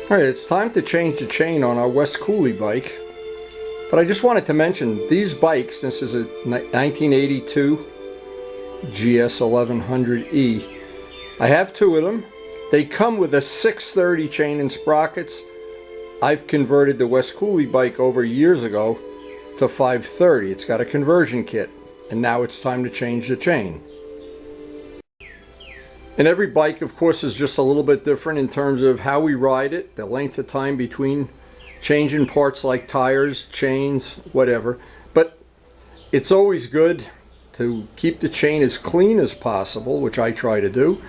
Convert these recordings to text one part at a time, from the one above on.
Alright, it's time to change the chain on our West Cooley bike. But I just wanted to mention these bikes. This is a 1982 GS1100E. I have two of them. They come with a 630 chain and sprockets. I've converted the West Cooley bike over years ago to 530. It's got a conversion kit, and now it's time to change the chain. And every bike, of course, is just a little bit different in terms of how we ride it, the length of time between changing parts like tires, chains, whatever. But it's always good to keep the chain as clean as possible, which I try to do,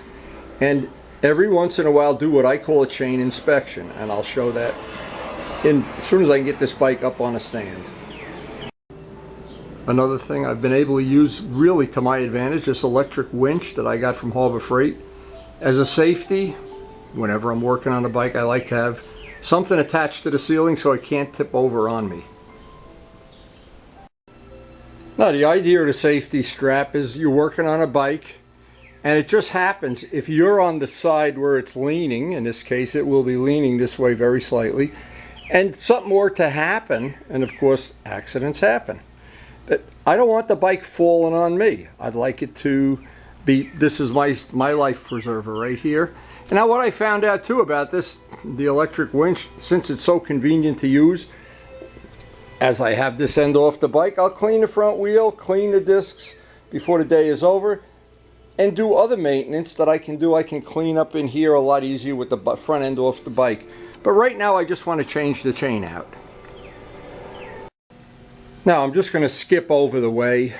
and every once in a while do what I call a chain inspection, and I'll show that as soon as I can get this bike up on a stand. Another thing I've been able to use really to my advantage, this electric winch that I got from Harbor Freight. As a safety, whenever I'm working on a bike, I like to have something attached to the ceiling so it can't tip over on me. Now, the idea of the safety strap is you're working on a bike, and it just happens if you're on the side where it's leaning, in this case it will be leaning this way very slightly, and something were to happen, and of course accidents happen. But I don't want the bike falling on me. I'd like it to be, this is my life preserver right here. And now what I found out too about this, the electric winch, since it's so convenient to use, as I have this end off the bike, I'll clean the front wheel, clean the discs before the day is over, and do other maintenance that I can do. I can clean up in here a lot easier with the front end off the bike. But right now I just want to change the chain out. Now I'm just going to skip over the way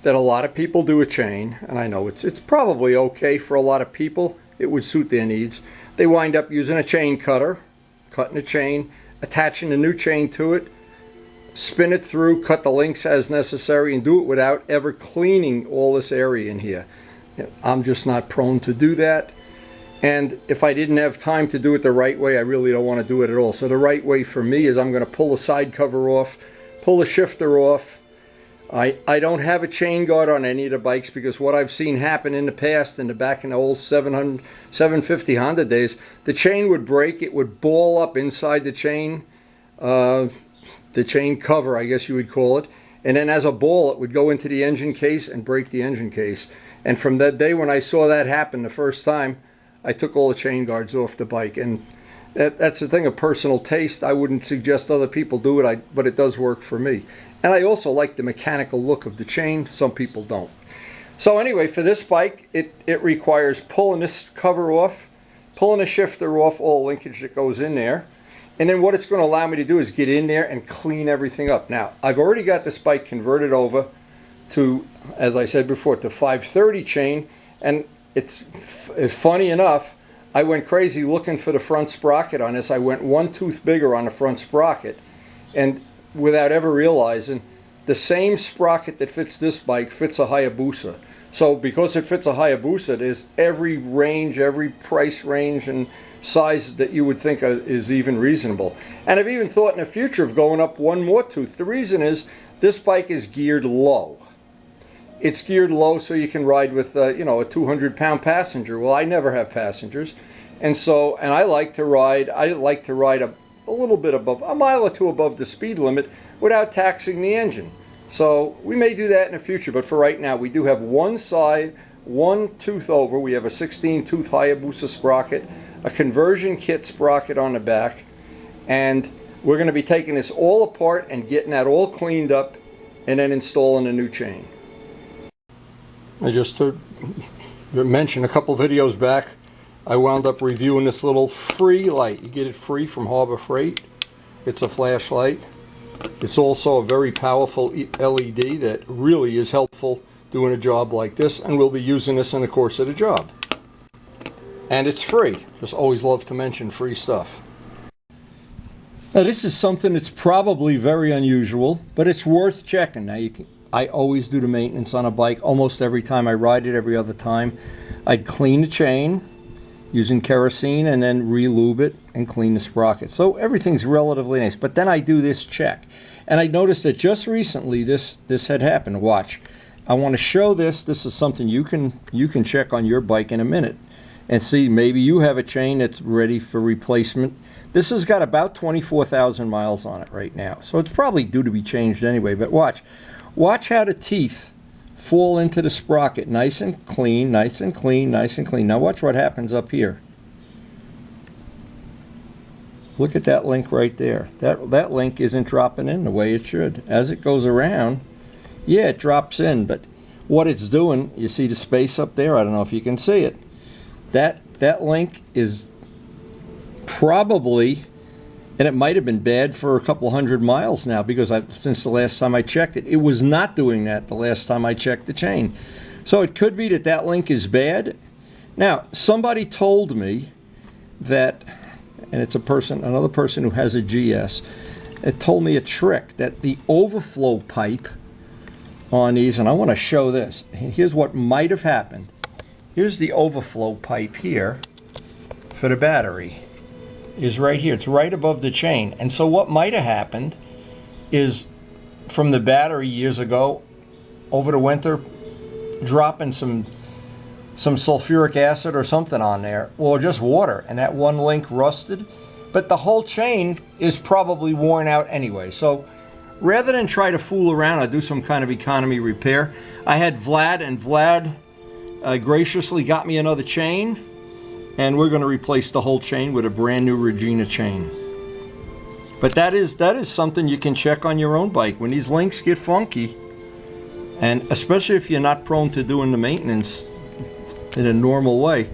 that a lot of people do a chain, and I know it's probably okay for a lot of people. It would suit their needs. They wind up using a chain cutter, cutting a chain, attaching a new chain to it, spin it through, cut the links as necessary, and do it without ever cleaning all this area in here. I'm just not prone to do that, and if I didn't have time to do it the right way, I really don't want to do it at all. So the right way for me is I'm going to pull the side cover off, pull the shifter off. I don't have a chain guard on any of the bikes, because what I've seen happen in the past, back in the old 750 Honda days, the chain would break, it would ball up inside the chain cover, I guess you would call it, and then as a ball it would go into the engine case and break the engine case. And from that day when I saw that happen the first time, I took all the chain guards off the bike. And that's the thing of personal taste. I wouldn't suggest other people do it, but it does work for me. And I also like the mechanical look of the chain. Some people don't. So anyway, for this bike, it requires pulling this cover off, pulling the shifter off, all linkage that goes in there. And then what it's going to allow me to do is get in there and clean everything up. Now, I've already got this bike converted over to, as I said before, to 530 chain. And it's funny enough, I went crazy looking for the front sprocket on this. I went one tooth bigger on the front sprocket, and without ever realizing, the same sprocket that fits this bike fits a Hayabusa. So because it fits a Hayabusa, there's every range, every price range and size that you would think is even reasonable. And I've even thought in the future of going up one more tooth. The reason is this bike is geared low. It's geared low so you can ride with you know, a 200-pound passenger. Well, I never have passengers, and I like to ride. I like to ride a little bit above, a mile or two above the speed limit without taxing the engine. So we may do that in the future, but for right now we do have one side, one tooth over. We have a 16-tooth Hayabusa sprocket, a conversion kit sprocket on the back, and we're going to be taking this all apart and getting that all cleaned up and then installing a new chain. I just to mention a couple videos back, I wound up reviewing this little free light. You get it free from Harbor Freight. It's a flashlight. It's also a very powerful LED that really is helpful doing a job like this, and we'll be using this in the course of the job. And it's free. Just always love to mention free stuff. Now this is something that's probably very unusual, but it's worth checking. Now I always do the maintenance on a bike almost every time I ride it, every other time. I'd clean the chain using kerosene and then re-lube it and clean the sprocket. So everything's relatively nice. But then I do this check. And I noticed that just recently this had happened. Watch. I want to show this. This is something you can check on your bike in a minute. and see, maybe you have a chain that's ready for replacement. This has got about 24,000 miles on it right now, so it's probably due to be changed anyway. But watch how the teeth fall into the sprocket, nice and clean, nice and clean, nice and clean. Now watch what happens up here. Look at that link right there. That link isn't dropping in the way it should. As it goes around, yeah, it drops in, but what it's doing, you see the space up there? I don't know if you can see it. That link is probably, and it might have been bad for a couple hundred miles now, because since the last time I checked it, it was not doing that the last time I checked the chain. So it could be that link is bad. Now, somebody told me that, and it's another person who has a GS, it told me a trick, that the overflow pipe on these, and I want to show this. Here's what might have happened. Here's the overflow pipe here for the battery. Is right here. It's right above the chain. And so what might have happened is, from the battery years ago, over the winter, dropping some sulfuric acid or something on there, or just water, and that one link rusted. But the whole chain is probably worn out anyway. So rather than try to fool around, I'll do some kind of economy repair. I had Vlad, and Vlad graciously got me another chain, and we're going to replace the whole chain with a brand new Regina chain. But that is something you can check on your own bike. When these links get funky, and especially if you're not prone to doing the maintenance in a normal way,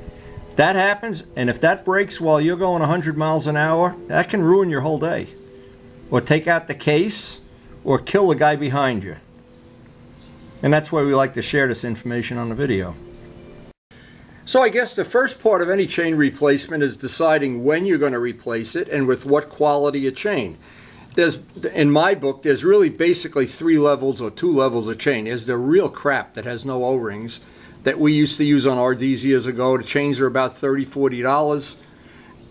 that happens. And if that breaks while you're going 100 miles an hour, that can ruin your whole day, or take out the case, or kill the guy behind you. And that's why we like to share this information on the video. So I guess the first part of any chain replacement is deciding when you're going to replace it and with what quality of chain. In my book, there's really basically 3 levels or 2 levels of chain. There's the real crap that has no O-rings that we used to use on RDs years ago. The chains are about $30, $40.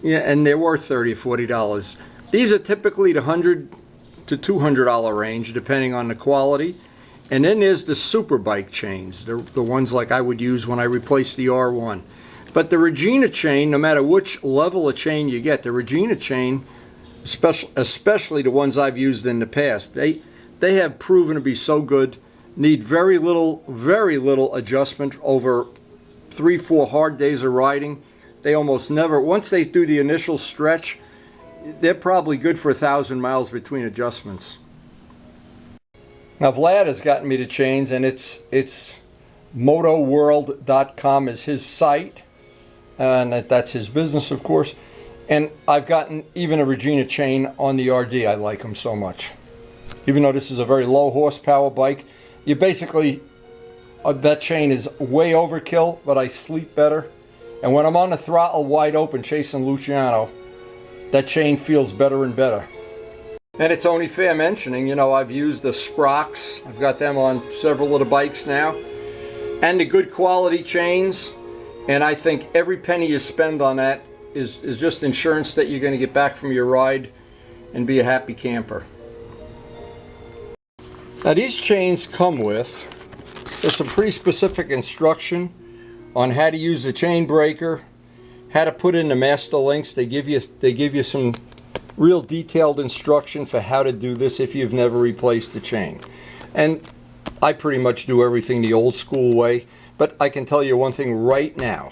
Yeah, and they were $30, $40. These are typically the $100 to $200 range, depending on the quality. And then there's the super bike chains, the ones like I would use when I replaced the R1. But the Regina chain, no matter which level of chain you get, the Regina chain, especially the ones I've used in the past, they have proven to be so good. Need very little adjustment over 3-4 hard days of riding. They almost never, once they do the initial stretch, they're probably good for 1,000 miles between adjustments. Now Vlad has gotten me the chains, and it's motoworld.com is his site, and that's his business, of course. And I've gotten even a Regina chain on the RD. I like them so much. Even though this is a very low horsepower bike, you basically, that chain is way overkill, but I sleep better. And when I'm on the throttle wide open chasing Luciano, that chain feels better and better. And it's only fair mentioning, you know, I've used the Sprocks. I've got them on several of the bikes now. And the good quality chains. And I think every penny you spend on that is just insurance that you're going to get back from your ride and be a happy camper. Now these chains come with, there's some pretty specific instruction on how to use the chain breaker, how to put in the master links. They give you some real detailed instruction for how to do this if you've never replaced the chain. And I pretty much do everything the old school way, but I can tell you one thing right now.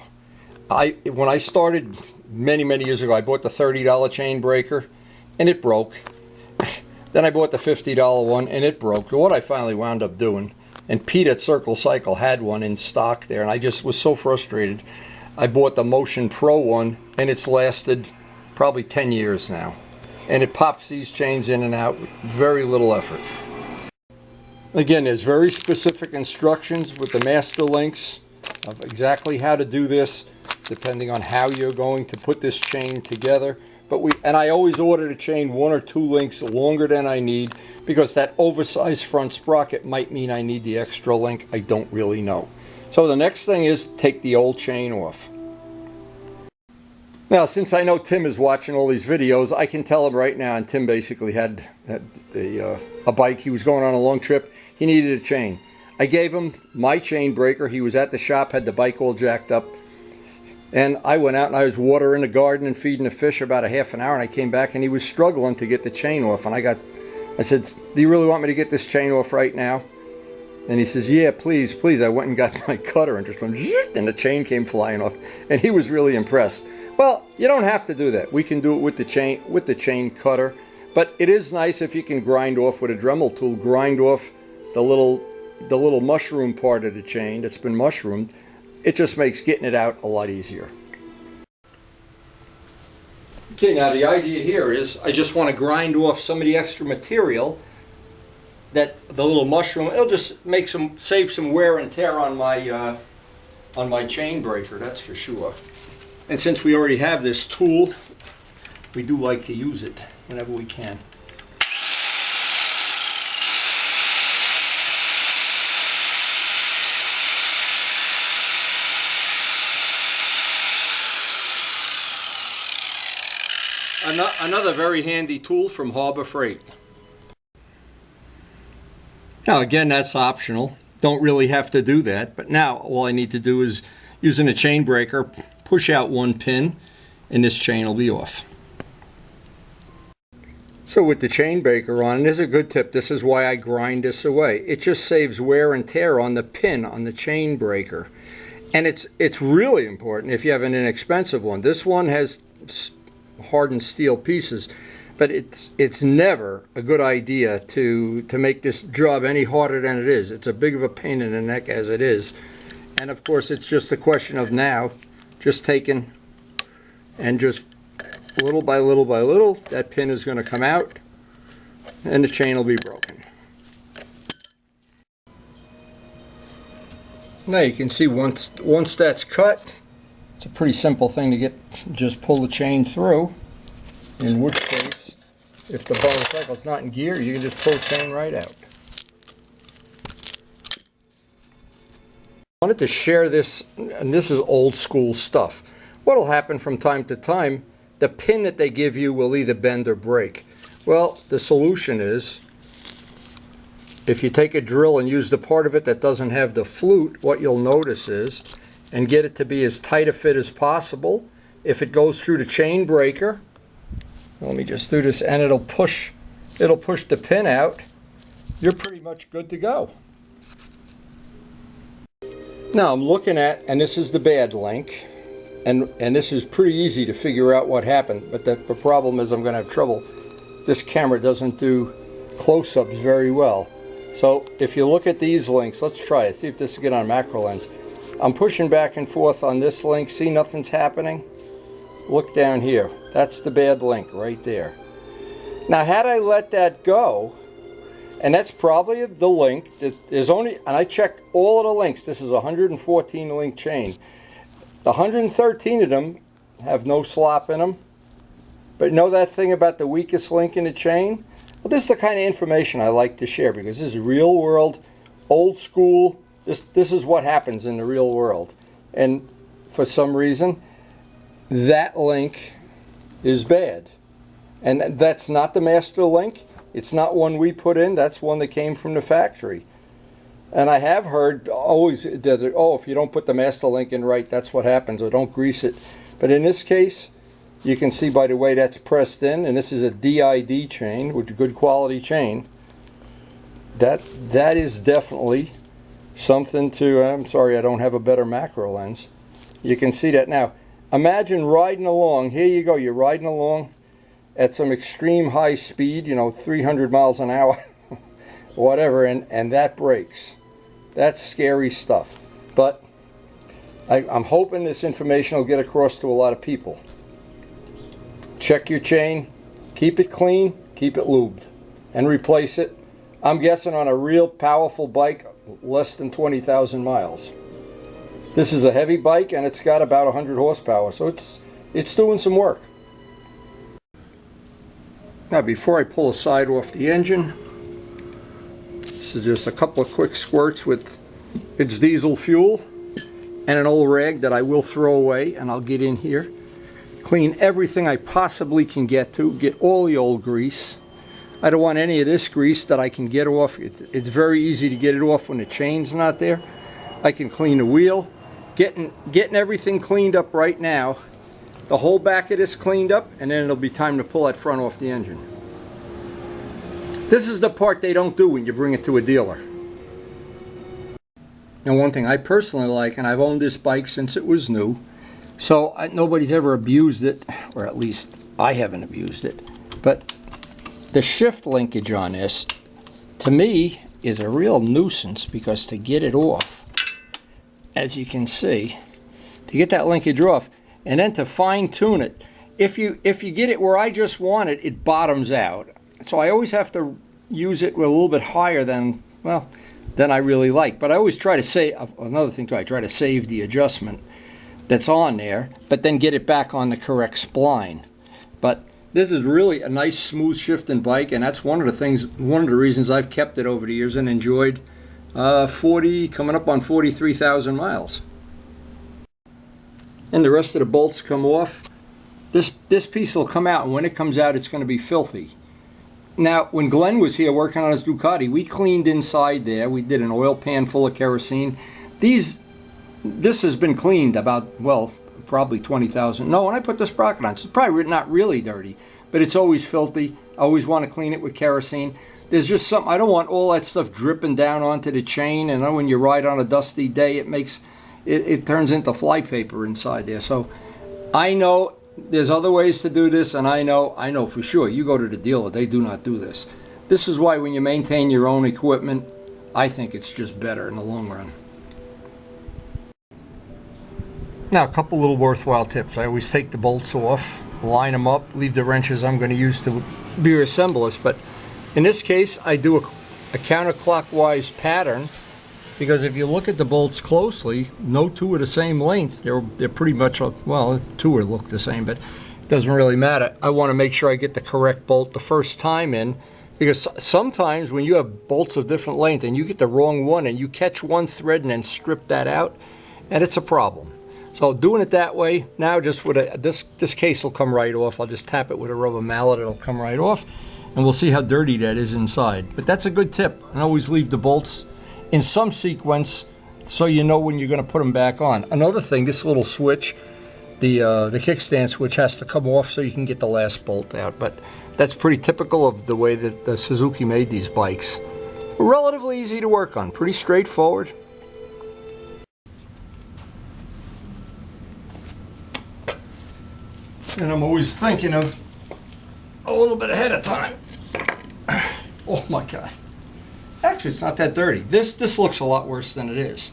When I started many years ago, I bought the $30 chain breaker and it broke. Then I bought the $50 one and it broke. What I finally wound up doing, and Pete at Circle Cycle had one in stock there, and I just was so frustrated. I bought the Motion Pro one, and it's lasted probably 10 years now. And it pops these chains in and out with very little effort. Again, there's very specific instructions with the master links of exactly how to do this, depending on how you're going to put this chain together. And I always order the chain 1 or 2 links longer than I need, because that oversized front sprocket might mean I need the extra link. I don't really know. So the next thing is take the old chain off. Now, since I know Tim is watching all these videos, I can tell him right now, and Tim basically had a bike. He was going on a long trip. He needed a chain. I gave him my chain breaker. He was at the shop, had the bike all jacked up. And I went out and I was watering the garden and feeding the fish about a half an hour, and I came back and he was struggling to get the chain off. And I said, do you really want me to get this chain off right now? And he says, yeah, please, please. I went and got my cutter and just went, and the chain came flying off. And he was really impressed. Well, you don't have to do that. We can do it with the chain cutter. But it is nice if you can grind off with a Dremel tool, grind off the little mushroom part of the chain that's been mushroomed. It just makes getting it out a lot easier. Okay, now the idea here is I just want to grind off some of the extra material, that the little mushroom. It'll just make save some wear and tear on my chain breaker, that's for sure. And since we already have this tool, we do like to use it whenever we can. Another very handy tool from Harbor Freight. Now again, that's optional. Don't really have to do that, but now all I need to do is, using a chain breaker, push out one pin and this chain will be off. So with the chain breaker on, and this is a good tip, this is why I grind this away. It just saves wear and tear on the pin on the chain breaker. And it's really important if you have an inexpensive one. This one has hardened steel pieces, but it's never a good idea to make this job any harder than it is. It's a big of a pain in the neck as it is. And of course it's just a question of now just taking and just little by little by little, that pin is going to come out and the chain will be broken. Now you can see once that's cut, it's a pretty simple thing to get. Just pull the chain through, in which case, if the motorcycle's not in gear, you can just pull the chain right out. I wanted to share this, and this is old school stuff. What'll happen from time to time, the pin that they give you will either bend or break. Well, the solution is, if you take a drill and use the part of it that doesn't have the flute, what you'll notice is, and get it to be as tight a fit as possible, if it goes through the chain breaker, let me just do this, and it'll push the pin out, you're pretty much good to go. Now I'm looking at, and this is the bad link, and this is pretty easy to figure out what happened, but the problem is I'm going to have trouble. This camera doesn't do close-ups very well. So if you look at these links, let's try it, see if this will get on macro lens. I'm pushing back and forth on this link, see nothing's happening? Look down here, that's the bad link right there. Now had I let that go, and that's probably the link, there's only, and I checked all of the links, this is a 114 link chain. The 113 of them have no slop in them. But know that thing about the weakest link in the chain? Well, this is the kind of information I like to share because this is real world, old school. This is what happens in the real world. And for some reason, that link is bad. And that's not the master link. It's not one we put in. That's one that came from the factory. And I have heard always that, oh, if you don't put the master link in right, that's what happens, or don't grease it. But in this case, you can see by the way that's pressed in, and this is a DID chain, which is a good quality chain. That is definitely something to, I'm sorry I don't have a better macro lens. You can see that now. Imagine riding along, here you go, you're riding along at some extreme high speed, you know, 300 miles an hour, whatever, and that breaks. That's scary stuff. But I'm hoping this information will get across to a lot of people. Check your chain, keep it clean, keep it lubed, and replace it. I'm guessing on a real powerful bike, less than 20,000 miles. This is a heavy bike and it's got about 100 horsepower, so it's doing some work. Now before I pull a side off the engine, this is just a couple of quick squirts with its diesel fuel and an old rag that I will throw away, and I'll get in here, clean everything I possibly can get to, get all the old grease. I don't want any of this grease that I can get off. It's very easy to get it off when the chain's not there. I can clean the wheel, getting everything cleaned up right now. The whole back of this cleaned up, and then it'll be time to pull that front off the engine. This is the part they don't do when you bring it to a dealer. Now, one thing I personally like, and I've owned this bike since it was new, so nobody's ever abused it, or at least I haven't abused it, but the shift linkage on this, to me, is a real nuisance, because to get it off, as you can see, to get that linkage off, and then to fine tune it, if you get it where I just want it, it bottoms out. So I always have to use it with a little bit higher than, well, than I really like. But I always try to save, another thing too, I try to save the adjustment that's on there, but then get it back on the correct spline. But this is really a nice smooth shifting bike, and that's one of the things, one of the reasons I've kept it over the years and enjoyed 40, coming up on 43,000 miles. And the rest of the bolts come off. This piece will come out, and when it comes out, it's going to be filthy. Now, when Glenn was here working on his Ducati, we cleaned inside there. We did an oil pan full of kerosene. This has been cleaned about, well, probably 20,000. No, when I put the sprocket on, it's probably not really dirty, but it's always filthy. I always want to clean it with kerosene. There's just something, I don't want all that stuff dripping down onto the chain, and when you ride on a dusty day, it turns into flypaper inside there. So I know there's other ways to do this, and I know for sure, you go to the dealer, they do not do this. This is why when you maintain your own equipment, I think it's just better in the long run. Now, a couple little worthwhile tips. I always take the bolts off, line them up, leave the wrenches I'm going to use to be reassemble this. But in this case, I do a counterclockwise pattern, because if you look at the bolts closely, no two are the same length. They're pretty much, well, two are look the same, but it doesn't really matter. I want to make sure I get the correct bolt the first time in, because sometimes when you have bolts of different length and you get the wrong one and you catch one thread and then strip that out, and it's a problem. So doing it that way, now just with this case will come right off. I'll just tap it with a rubber mallet, it'll come right off, and we'll see how dirty that is inside. But that's a good tip. And always leave the bolts in some sequence so you know when you're going to put them back on. Another thing, this little switch, the kickstand switch, has to come off so you can get the last bolt out. But that's pretty typical of the way that the Suzuki made these bikes. Relatively easy to work on, pretty straightforward. And I'm always thinking of a little bit ahead of time. Oh my God. Actually, it's not that dirty. This looks a lot worse than it is.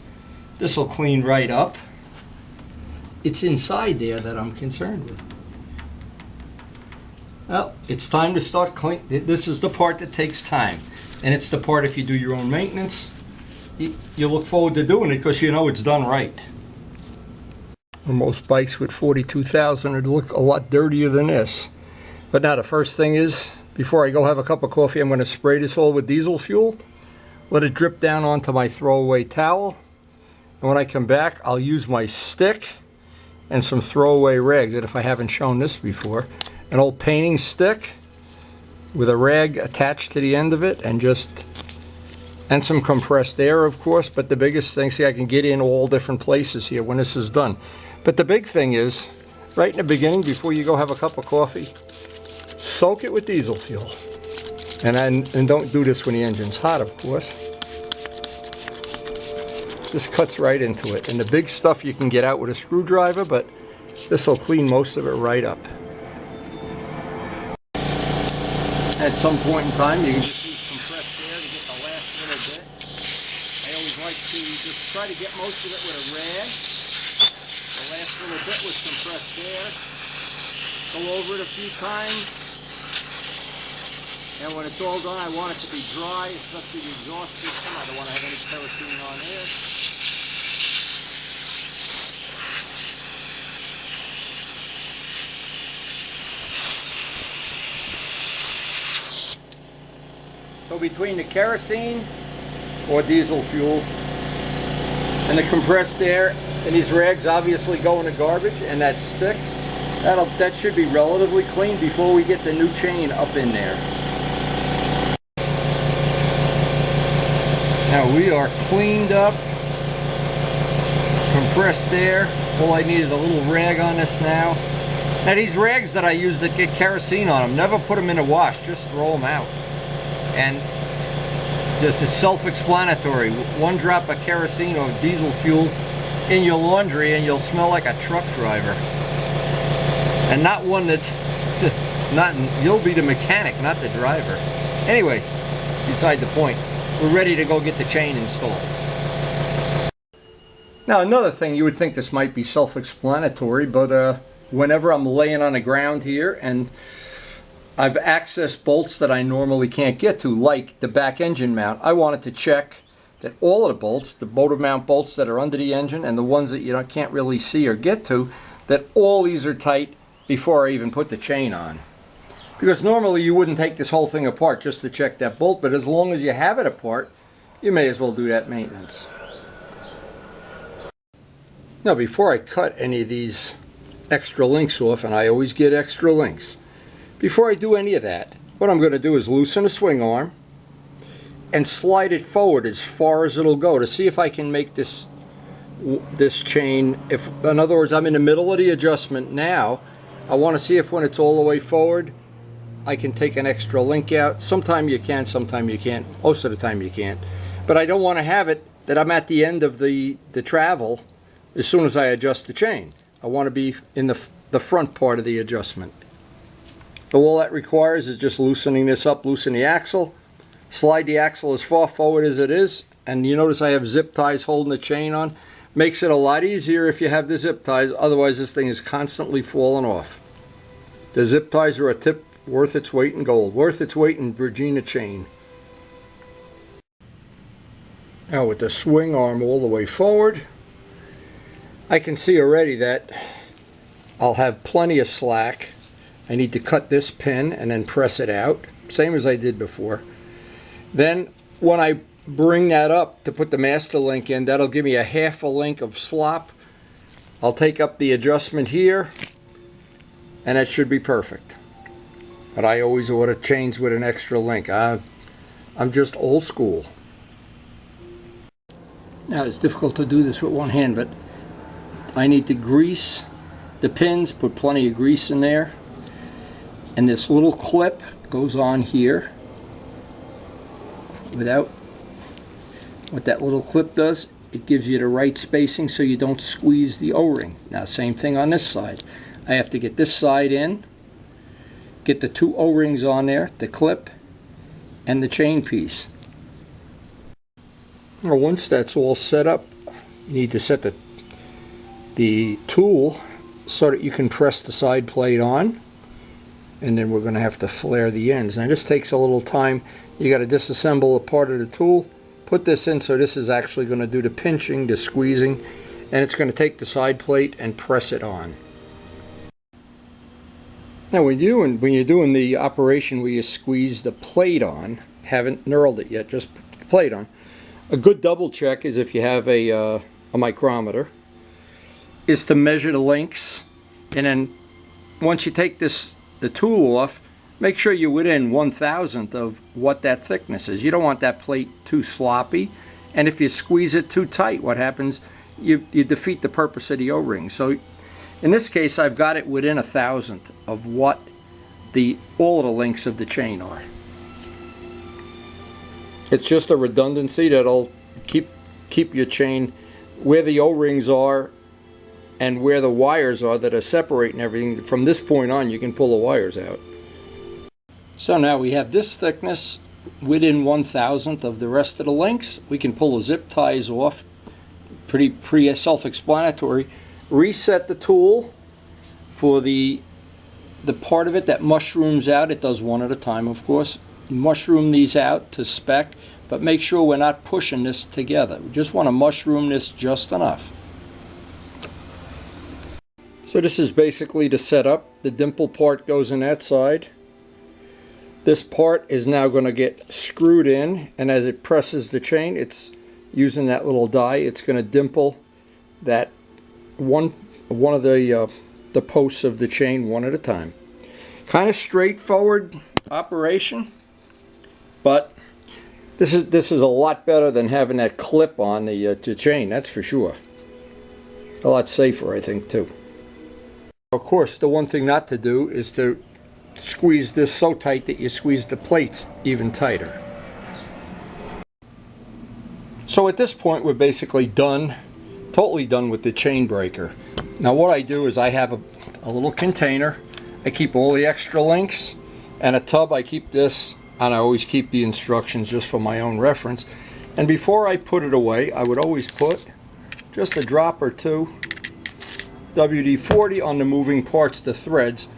This will clean right up. It's inside there that I'm concerned with. Well, it's time to start clean. This is the part that takes time. And it's the part, if you do your own maintenance, you look forward to doing it because you know it's done right. Most bikes with 42,000 would look a lot dirtier than this. But now the first thing is, before I go have a cup of coffee, I'm going to spray this all with diesel fuel, let it drip down onto my throwaway towel, and when I come back, I'll use my stick and some throwaway rags. And if I haven't shown this before, an old painting stick with a rag attached to the end of it, and some compressed air, of course. But the biggest thing, see, I can get in all different places here when this is done. But the big thing is, right in the beginning, before you go have a cup of coffee, soak it with diesel fuel. And don't do this when the engine's hot, of course. This cuts right into it. And the big stuff you can get out with a screwdriver, but this will clean most of it right up. At some point in time, you can just use compressed air to get the last little bit. I always like to just try to get most of it with a rag. The last little bit with compressed air. Go over it a few times. And when it's all done, I want it to be dry, especially the exhaust system. I don't want to have any kerosene on there. So between the kerosene or diesel fuel and the compressed air and these rags obviously go in the garbage, and that stick, that should be relatively clean before we get the new chain up in there. Now we are cleaned up compressed there. All I need is a little rag on this now. Now these rags that I use that get kerosene on them, never put them in a wash, just throw them out. And just it's self-explanatory. One drop of kerosene or diesel fuel in your laundry and you'll smell like a truck driver. And not one that's you'll be the mechanic, not the driver. Anyway, beside the point. We're ready to go get the chain installed. Now another thing, you would think this might be self-explanatory, but whenever I'm laying on the ground here and I've accessed bolts that I normally can't get to, like the back engine mount, I wanted to check that all of the bolts, the motor mount bolts that are under the engine and the ones that you can't really see or get to, that all these are tight before I even put the chain on. Because normally you wouldn't take this whole thing apart just to check that bolt, but as long as you have it apart, you may as well do that maintenance. Now before I cut any of these extra links off, and I always get extra links, before I do any of that, what I'm going to do is loosen the swing arm and slide it forward as far as it'll go to see if I can make this chain, if in other words I'm in the middle of the adjustment now, I want to see if when it's all the way forward I can take an extra link out. Sometimes you can, sometimes you can't. Most of the time you can't. But I don't want to have it that I'm at the end of the travel as soon as I adjust the chain. I want to be in the front part of the adjustment. So all that requires is just loosening this up, loosen the axle, slide the axle as far forward as it is, and you notice I have zip ties holding the chain on. Makes it a lot easier if you have the zip ties, otherwise this thing is constantly falling off. The zip ties are a tip worth its weight in gold, worth its weight in REGINA chain. Now with the swing arm all the way forward, I can see already that I'll have plenty of slack. I need to cut this pin and then press it out, same as I did before. Then when I bring that up to put the master link in, that'll give me a half a link of slop. I'll take up the adjustment here and that should be perfect. But I always order chains with an extra link. I'm just old school. Now it's difficult to do this with one hand, but I need to grease the pins, put plenty of grease in there, and this little clip goes on here. What that little clip does, it gives you the right spacing so you don't squeeze the O-ring. Now same thing on this side. I have to get this side in, get the two O-rings on there, the clip and the chain piece. Now once that's all set up, you need to set the tool so that you can press the side plate on, and then we're going to have to flare the ends. Now this takes a little time. You got to disassemble a part of the tool, put this in, so this is actually going to do the pinching, the squeezing, and it's going to take the side plate and press it on. Now when you're doing the operation where you squeeze the plate on, haven't knurled it yet, just put the plate on, a good double check is, if you have a micrometer, is to measure the links, and then once you take the tool off, make sure you're within 1/1000th of what that thickness is. You don't want that plate too sloppy, and if you squeeze it too tight, what happens? You defeat the purpose of the O-ring. So in this case, I've got it within 1/1000th of what all of the links of the chain are. It's just a redundancy that'll keep your chain where the O-rings are and where the wires are that are separating everything. From this point on, you can pull the wires out. So now we have this thickness within 1/1000th of the rest of the links. We can pull the zip ties off, pretty self-explanatory. Reset the tool for the part of it that mushrooms out. It does one at a time, of course. Mushroom these out to spec, but make sure we're not pushing this together. We just want to mushroom this just enough. So this is basically the setup. The dimple part goes in that side. This part is now going to get screwed in, and as it presses the chain, it's using that little die, it's going to dimple that one of the posts of the chain one at a time. Kind of straightforward operation, but this is a lot better than having that clip on the chain, that's for sure. A lot safer, I think, too. Of course, the one thing not to do is to squeeze this so tight that you squeeze the plates even tighter. So at this point, we're basically done, totally done with the chain breaker. Now what I do is I have a little container. I keep all the extra links, and a tub. I keep this, and I always keep the instructions just for my own reference. And before I put it away, I would always put just a drop or two WD-40 on the moving parts, the threads,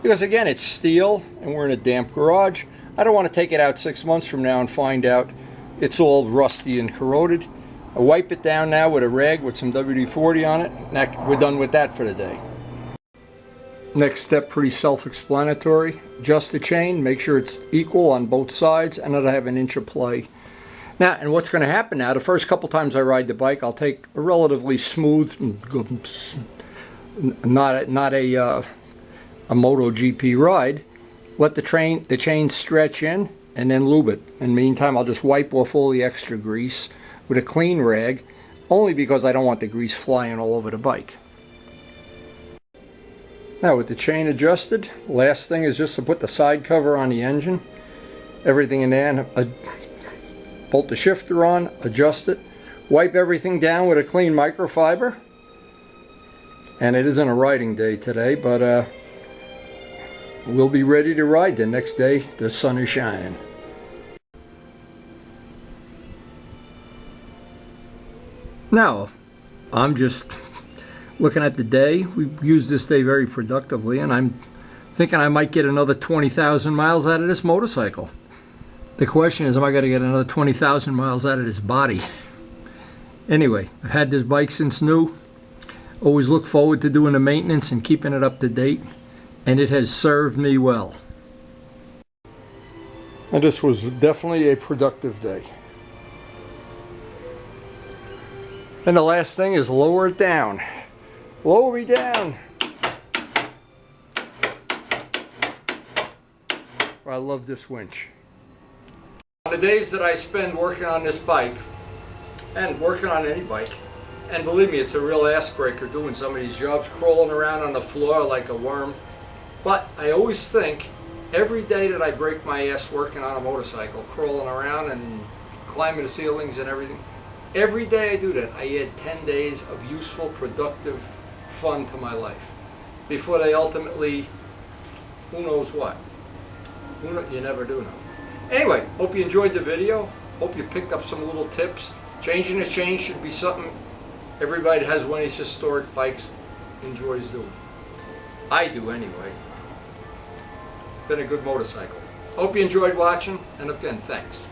because again, it's steel and we're in a damp garage. I don't want to take it out 6 months from now and find out it's all rusty and corroded. I wipe it down now with a rag with some WD-40 on it. Now we're done with that for the day. Next step, pretty self-explanatory. Adjust the chain, make sure it's equal on both sides, and that I have an inch of play. Now, and what's going to happen now, the first couple times I ride the bike, I'll take a relatively smooth, not a MotoGP ride, let the chain stretch in, and then lube it. In the meantime, I'll just wipe off all the extra grease with a clean rag, only because I don't want the grease flying all over the bike. Now with the chain adjusted, last thing is just to put the side cover on the engine. Everything in there, bolt the shifter on, adjust it, wipe everything down with a clean microfiber. And it isn't a riding day today, but we'll be ready to ride the next day. The sun is shining. Now, I'm just looking at the day. We've used this day very productively, and I'm thinking I might get another 20,000 miles out of this motorcycle. The question is, am I going to get another 20,000 miles out of this body? Anyway, I've had this bike since new. Always look forward to doing the maintenance and keeping it up to date, and it has served me well. And this was definitely a productive day. And the last thing is lower it down. Lower me down. I love this winch. On the days that I spend working on this bike, and working on any bike, and believe me, it's a real ass breaker doing some of these jobs, crawling around on the floor like a worm. But I always think, every day that I break my ass working on a motorcycle, crawling around and climbing the ceilings and everything, every day I do that, I add 10 days of useful, productive fun to my life. Before they ultimately, who knows what. You never do know. Anyway, hope you enjoyed the video. Hope you picked up some little tips. Changing the chain should be something everybody that has one of these historic bikes enjoys doing. I do anyway. Been a good motorcycle. Hope you enjoyed watching, and again, thanks.